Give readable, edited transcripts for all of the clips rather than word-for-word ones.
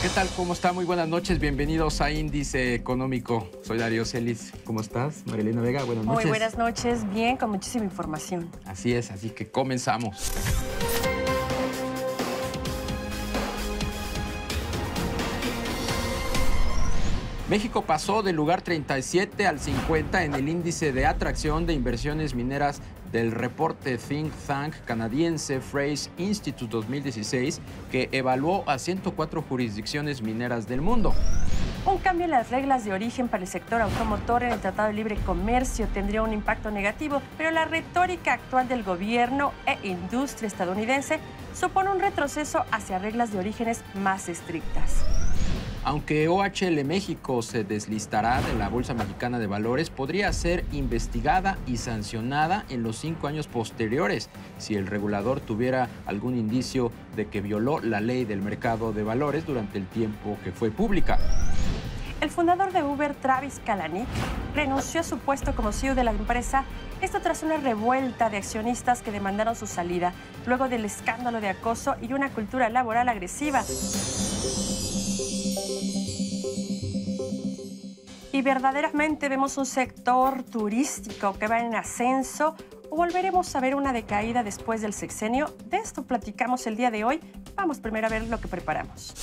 ¿Qué tal? ¿Cómo está? Muy buenas noches. Bienvenidos a Índice Económico. Soy Darío Celis. ¿Cómo estás? Marilena Vega, buenas noches. Muy buenas noches. Bien, con muchísima información. Así es, así que comenzamos. México pasó del lugar 37 al 50 en el índice de atracción de inversiones mineras del reporte think tank canadiense Fraser Institute 2016, que evaluó a 104 jurisdicciones mineras del mundo. Un cambio en las reglas de origen para el sector automotor en el Tratado de Libre Comercio tendría un impacto negativo, pero la retórica actual del gobierno e industria estadounidense supone un retroceso hacia reglas de orígenes más estrictas. Aunque OHL México se deslistará de la Bolsa Mexicana de Valores, podría ser investigada y sancionada en los 5 años posteriores si el regulador tuviera algún indicio de que violó la ley del mercado de valores durante el tiempo que fue pública. El fundador de Uber, Travis Kalanick, renunció a su puesto como CEO de la empresa, esto tras una revuelta de accionistas que demandaron su salida, luego del escándalo de acoso y una cultura laboral agresiva. Y verdaderamente vemos un sector turístico que va en ascenso, o volveremos a ver una decaída después del sexenio. De esto platicamos el día de hoy. Vamos primero a ver lo que preparamos.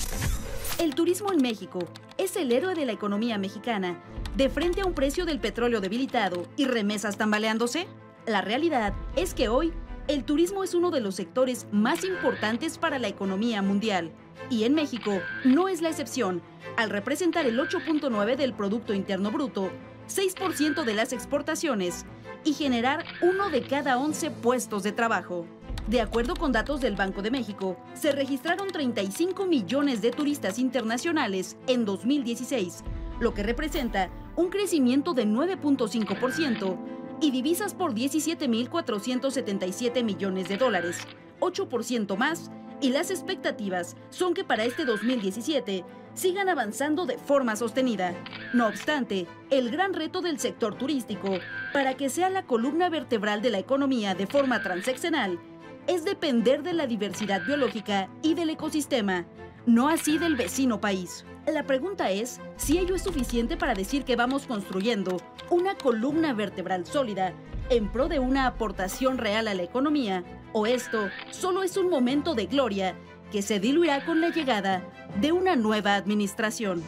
El turismo en México es el héroe de la economía mexicana. De frente a un precio del petróleo debilitado y remesas tambaleándose, la realidad es que hoy el turismo es uno de los sectores más importantes para la economía mundial. Y en México no es la excepción, al representar el 8.9% del Producto Interno Bruto, 6% de las exportaciones y generar 1 de cada 11 puestos de trabajo. De acuerdo con datos del Banco de México, se registraron 35 millones de turistas internacionales en 2016, lo que representa un crecimiento de 9.5%, y divisas por 17.477 millones de dólares, 8% más, y las expectativas son que para este 2017 sigan avanzando de forma sostenida. No obstante, el gran reto del sector turístico, para que sea la columna vertebral de la economía de forma transeccional, es depender de la diversidad biológica y del ecosistema, no así del vecino país. La pregunta es si ello es suficiente para decir que vamos construyendo una columna vertebral sólida en pro de una aportación real a la economía, o esto solo es un momento de gloria que se diluirá con la llegada de una nueva administración.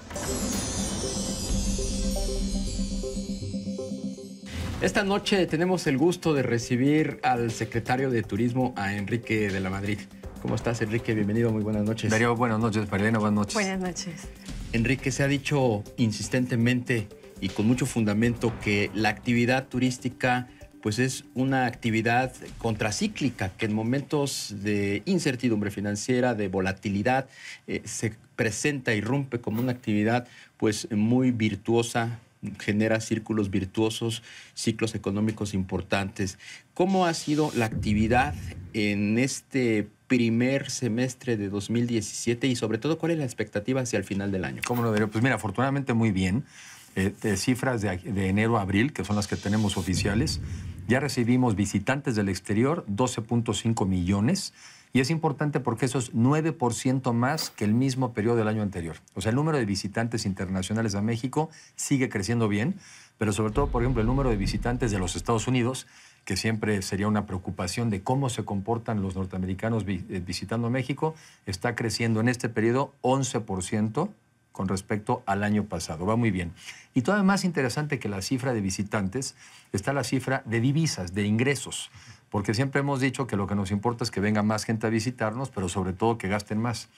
Esta noche tenemos el gusto de recibir al secretario de Turismo, a Enrique de la Madrid. ¿Cómo estás, Enrique? Bienvenido, muy buenas noches. Darío, buenas noches. Marilena, buenas noches. Buenas noches. Enrique, se ha dicho insistentemente y con mucho fundamento que la actividad turística pues es una actividad contracíclica, que en momentos de incertidumbre financiera, de volatilidad, se presenta y irrumpe como una actividad pues muy virtuosa, genera círculos virtuosos, ciclos económicos importantes. ¿Cómo ha sido la actividad en este primer semestre de 2017 y sobre todo cuál es la expectativa hacia el final del año? ¿Cómo no, Darío? Pues mira, afortunadamente muy bien. Cifras de enero a abril, que son las que tenemos oficiales, ya recibimos visitantes del exterior, 12.5 millones, y es importante porque eso es 9% más que el mismo periodo del año anterior. O sea, el número de visitantes internacionales a México sigue creciendo bien, pero sobre todo, por ejemplo, el número de visitantes de los Estados Unidos, que siempre sería una preocupación de cómo se comportan los norteamericanos visitando México, está creciendo en este periodo 11%, con respecto al año pasado. Va muy bien. Y todavía más interesante que la cifra de visitantes está la cifra de divisas, de ingresos, porque siempre hemos dicho que lo que nos importa es que venga más gente a visitarnos, pero sobre todo que gasten más.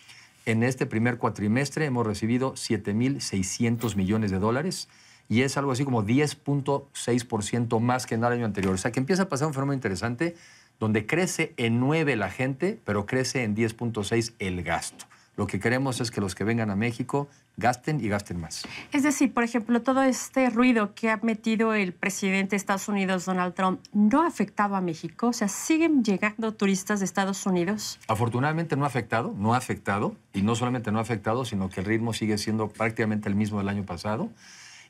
En este primer cuatrimestre hemos recibido 7.600 millones de dólares y es algo así como 10.6% más que en el año anterior. O sea que empieza a pasar un fenómeno interesante donde crece en 9 la gente, pero crece en 10.6 el gasto. Lo que queremos es que los que vengan a México gasten y gasten más. Es decir, por ejemplo, todo este ruido que ha metido el presidente de Estados Unidos, Donald Trump, ¿no ha afectado a México? O sea, ¿siguen llegando turistas de Estados Unidos? Afortunadamente no ha afectado, y no solamente no ha afectado, sino que el ritmo sigue siendo prácticamente el mismo del año pasado.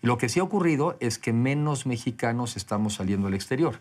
Y lo que sí ha ocurrido es que menos mexicanos estamos saliendo al exterior.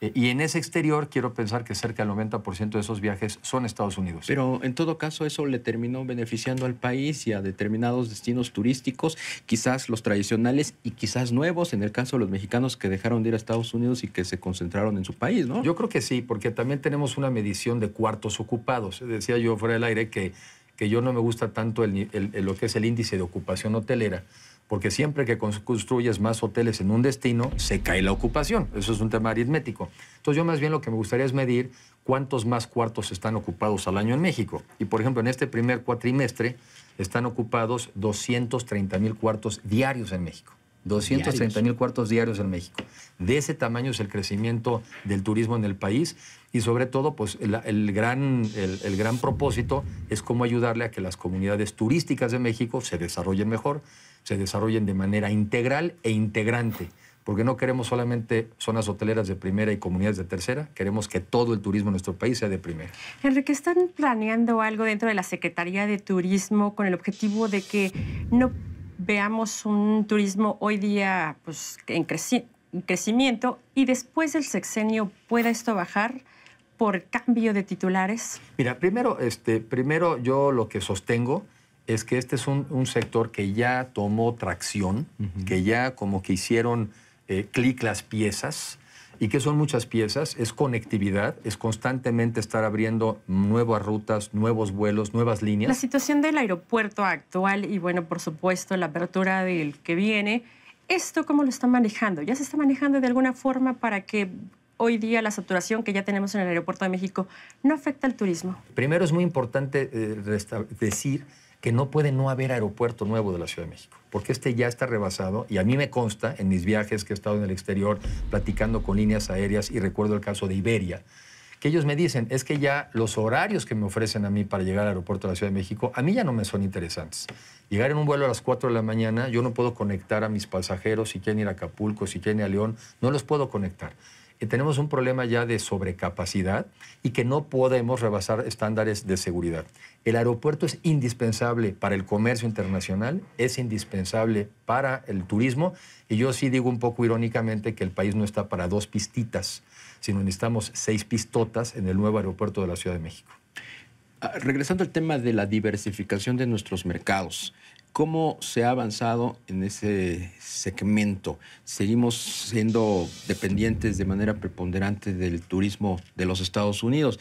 Y en ese exterior quiero pensar que cerca del 90% de esos viajes son Estados Unidos. Pero en todo caso eso le terminó beneficiando al país y a determinados destinos turísticos, quizás los tradicionales y quizás nuevos, en el caso de los mexicanos que dejaron de ir a Estados Unidos y que se concentraron en su país, ¿no? Yo creo que sí, porque también tenemos una medición de cuartos ocupados. Decía yo fuera del aire que yo no me gusta tanto lo que es el índice de ocupación hotelera, porque siempre que construyes más hoteles en un destino, se cae la ocupación. Eso es un tema aritmético. Entonces yo más bien lo que me gustaría es medir cuántos más cuartos están ocupados al año en México. Y por ejemplo, en este primer cuatrimestre están ocupados 230,000 cuartos diarios en México. 230,000 cuartos diarios en México. De ese tamaño es el crecimiento del turismo en el país y sobre todo pues el gran propósito es cómo ayudarle a que las comunidades turísticas de México se desarrollen mejor, se desarrollen de manera integral e integrante, porque no queremos solamente zonas hoteleras de primera y comunidades de tercera, queremos que todo el turismo en nuestro país sea de primera. Enrique, ¿están planeando algo dentro de la Secretaría de Turismo con el objetivo de que no veamos un turismo hoy día pues, en crecimiento y después del sexenio pueda esto bajar por cambio de titulares? Mira, primero yo lo que sostengo es que este es un sector que ya tomó tracción, que ya como que hicieron clic las piezas. ¿Y qué son muchas piezas? Es conectividad, es constantemente estar abriendo nuevas rutas, nuevos vuelos, nuevas líneas. La situación del aeropuerto actual y, bueno, por supuesto, la apertura del que viene, ¿esto cómo lo están manejando? ¿Ya se está manejando de alguna forma para que hoy día la saturación que ya tenemos en el aeropuerto de México no afecte al turismo? Primero es muy importante decir que no puede no haber aeropuerto nuevo de la Ciudad de México, porque este ya está rebasado y a mí me consta en mis viajes que he estado en el exterior platicando con líneas aéreas y recuerdo el caso de Iberia, que ellos me dicen, es que ya los horarios que me ofrecen a mí para llegar al aeropuerto de la Ciudad de México, a mí ya no me son interesantes. Llegar en un vuelo a las 4 de la mañana, yo no puedo conectar a mis pasajeros, si quieren ir a Acapulco, si quieren ir a León, no los puedo conectar. Tenemos un problema ya de sobrecapacidad y que no podemos rebasar estándares de seguridad. El aeropuerto es indispensable para el comercio internacional, es indispensable para el turismo y yo sí digo un poco irónicamente que el país no está para 2 pistitas, sino necesitamos 6 pistotas en el nuevo aeropuerto de la Ciudad de México. Regresando al tema de la diversificación de nuestros mercados, ¿cómo se ha avanzado en ese segmento? ¿Seguimos siendo dependientes de manera preponderante del turismo de los Estados Unidos?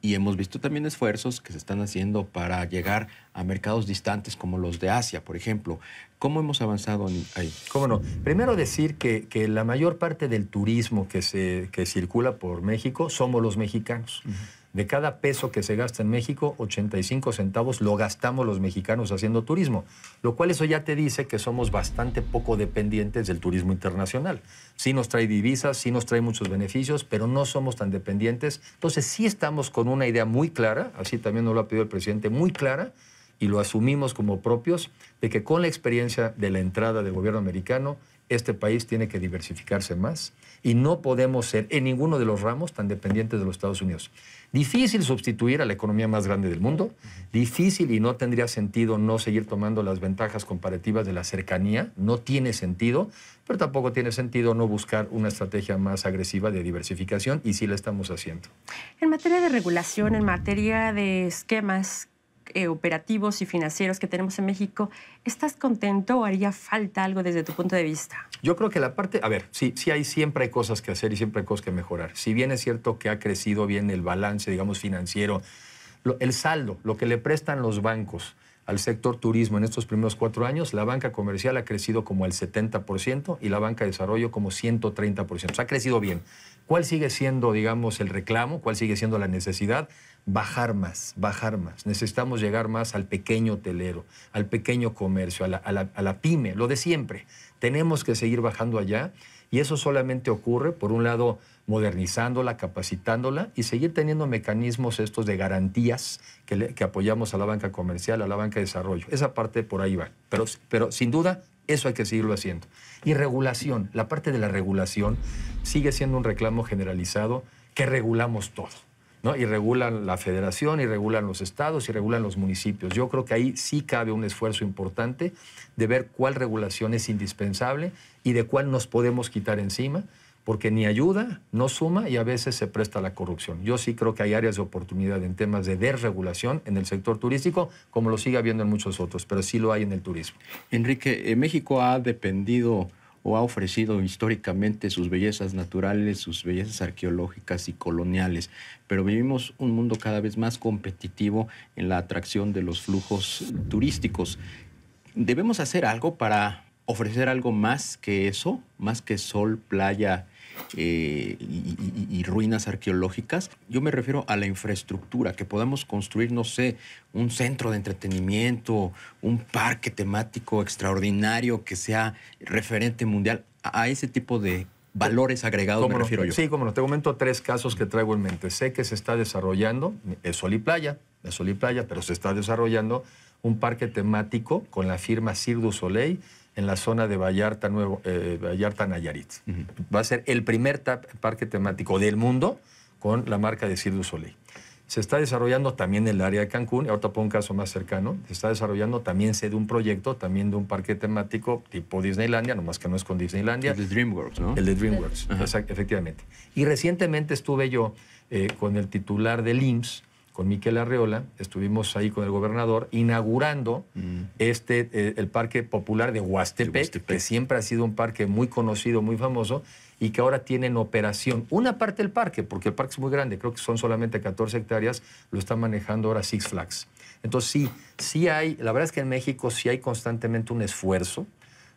Y hemos visto también esfuerzos que se están haciendo para llegar a mercados distantes como los de Asia, por ejemplo. ¿Cómo hemos avanzado ahí? ¿Cómo no? Primero decir que la mayor parte del turismo que circula por México somos los mexicanos. De cada peso que se gasta en México, 85 centavos lo gastamos los mexicanos haciendo turismo, lo cual eso ya te dice que somos bastante poco dependientes del turismo internacional. Sí nos trae divisas, sí nos trae muchos beneficios, pero no somos tan dependientes. Entonces sí estamos con una idea muy clara, así también nos lo ha pedido el presidente, muy clara, y lo asumimos como propios, de que con la experiencia de la entrada del gobierno americano, este país tiene que diversificarse más y no podemos ser en ninguno de los ramos tan dependientes de los Estados Unidos. Difícil sustituir a la economía más grande del mundo, difícil y no tendría sentido no seguir tomando las ventajas comparativas de la cercanía, no tiene sentido, pero tampoco tiene sentido no buscar una estrategia más agresiva de diversificación y sí la estamos haciendo. En materia de regulación, en materia de esquemas operativos y financieros que tenemos en México, ¿estás contento o haría falta algo desde tu punto de vista? Yo creo que la parte, a ver, sí siempre hay cosas que hacer y siempre hay cosas que mejorar. Si bien es cierto que ha crecido bien el balance, digamos, financiero, el saldo, lo que le prestan los bancos al sector turismo en estos primeros 4 años, la banca comercial ha crecido como el 70% y la banca de desarrollo como 130%. O sea, ha crecido bien. ¿Cuál sigue siendo, digamos, el reclamo? ¿Cuál sigue siendo la necesidad? Bajar más, bajar más. Necesitamos llegar más al pequeño hotelero, al pequeño comercio, a la pyme, lo de siempre. Tenemos que seguir bajando allá y eso solamente ocurre, por un lado, modernizándola, capacitándola y seguir teniendo mecanismos estos de garantías que apoyamos a la banca comercial, a la banca de desarrollo. Esa parte por ahí va. Pero sin duda, eso hay que seguirlo haciendo. Y regulación, la parte de la regulación sigue siendo un reclamo generalizado que regulamos todo. ¿no? Y regulan la federación, y regulan los estados, y regulan los municipios. Yo creo que ahí sí cabe un esfuerzo importante de ver cuál regulación es indispensable y de cuál nos podemos quitar encima, porque ni ayuda, no suma y a veces se presta a la corrupción. Yo sí creo que hay áreas de oportunidad en temas de desregulación en el sector turístico, como lo sigue habiendo en muchos otros, pero sí lo hay en el turismo. Enrique, México ha dependido o ha ofrecido históricamente sus bellezas naturales, sus bellezas arqueológicas y coloniales, pero vivimos un mundo cada vez más competitivo en la atracción de los flujos turísticos. ¿Debemos hacer algo para ofrecer algo más que eso, más que sol, playa y ruinas arqueológicas? Yo me refiero a la infraestructura, que podamos construir, no sé, un centro de entretenimiento, un parque temático extraordinario que sea referente mundial. A ese tipo de valores agregados me refiero yo. Sí, como no. Te comento 3 casos que traigo en mente. Sé que se está desarrollando, es sol y playa, pero se está desarrollando un parque temático con la firma Cirque du Soleil en la zona de Vallarta, Vallarta Nayarit. Va a ser el primer parque temático del mundo con la marca de Cirque du Soleil. Se está desarrollando también en el área de Cancún, ahorita pongo un caso más cercano, se está desarrollando también de un proyecto, también de un parque temático tipo Disneylandia, nomás que no es con Disneylandia. El de DreamWorks, ¿no? El de DreamWorks, efectivamente. Y recientemente estuve yo con el titular del IMSS, con Miquel Arreola, estuvimos ahí con el gobernador inaugurando el Parque Popular de Huastepec, que siempre ha sido un parque muy conocido, muy famoso, y que ahora tiene en operación una parte del parque, porque el parque es muy grande, creo que son solamente 14 hectáreas, lo está manejando ahora Six Flags. Entonces sí hay, la verdad es que en México sí hay constantemente un esfuerzo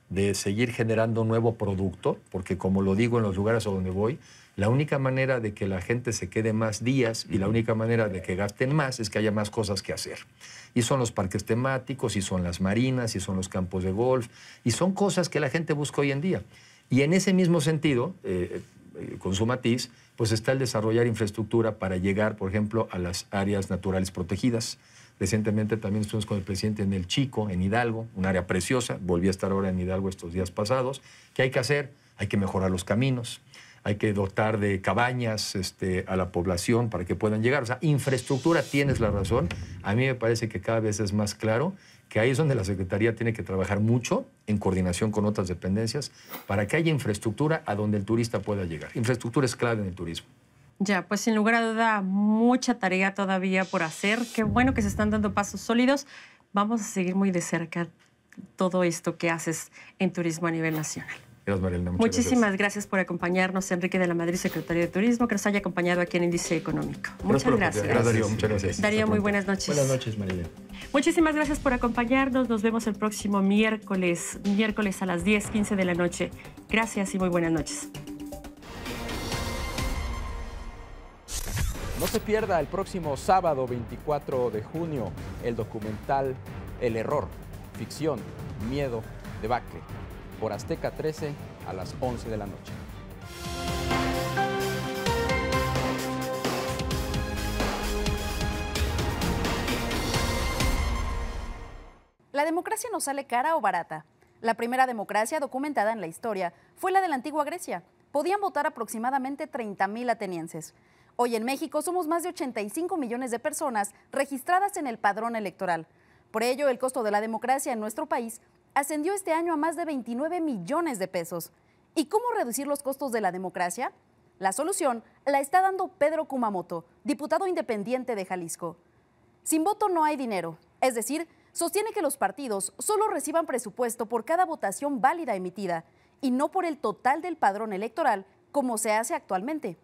de seguir generando un nuevo producto, porque como lo digo en los lugares a donde voy, la única manera de que la gente se quede más días y la única manera de que gasten más es que haya más cosas que hacer. Y son los parques temáticos, y son las marinas, y son los campos de golf, y son cosas que la gente busca hoy en día. Y en ese mismo sentido, con su matiz, pues está el desarrollar infraestructura para llegar, por ejemplo, a las áreas naturales protegidas. Recientemente también estuvimos con el presidente en El Chico, en Hidalgo, un área preciosa. Volví a estar ahora en Hidalgo estos días pasados. ¿Qué hay que hacer? Hay que mejorar los caminos. Hay que dotar de cabañas a la población para que puedan llegar. O sea, infraestructura, tienes la razón. A mí me parece que cada vez es más claro que ahí es donde la Secretaría tiene que trabajar mucho en coordinación con otras dependencias para que haya infraestructura a donde el turista pueda llegar. Infraestructura es clave en el turismo. Ya, pues sin lugar a duda, mucha tarea todavía por hacer. Qué bueno que se están dando pasos sólidos. Vamos a seguir muy de cerca todo esto que haces en turismo a nivel nacional. Gracias, Marielena. Muchísimas gracias por acompañarnos, Enrique de la Madrid, secretario de Turismo, que nos haya acompañado aquí en Índice Económico. Muchas gracias. Gracias, Darío. Muchas gracias. Darío, muy buenas noches. Buenas noches, Marielena. Muchísimas gracias por acompañarnos. Nos vemos el próximo miércoles a las 10:15 de la noche. Gracias y muy buenas noches. No se pierda el próximo sábado 24 de junio el documental El Error, ficción, miedo, debacle, por Azteca 13 a las 11 de la noche. ¿La democracia nos sale cara o barata? La primera democracia documentada en la historia fue la de la antigua Grecia. Podían votar aproximadamente 30,000 atenienses. Hoy en México somos más de 85 millones de personas registradas en el padrón electoral. Por ello, el costo de la democracia en nuestro país ascendió este año a más de 29 millones de pesos. ¿Y cómo reducir los costos de la democracia? La solución la está dando Pedro Kumamoto, diputado independiente de Jalisco. Sin voto no hay dinero, es decir, sostiene que los partidos solo reciban presupuesto por cada votación válida emitida y no por el total del padrón electoral, como se hace actualmente.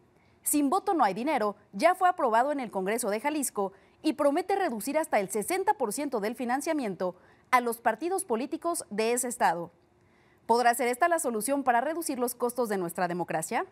Sin voto no hay dinero ya fue aprobado en el Congreso de Jalisco y promete reducir hasta el 60% del financiamiento a los partidos políticos de ese estado. ¿Podrá ser esta la solución para reducir los costos de nuestra democracia?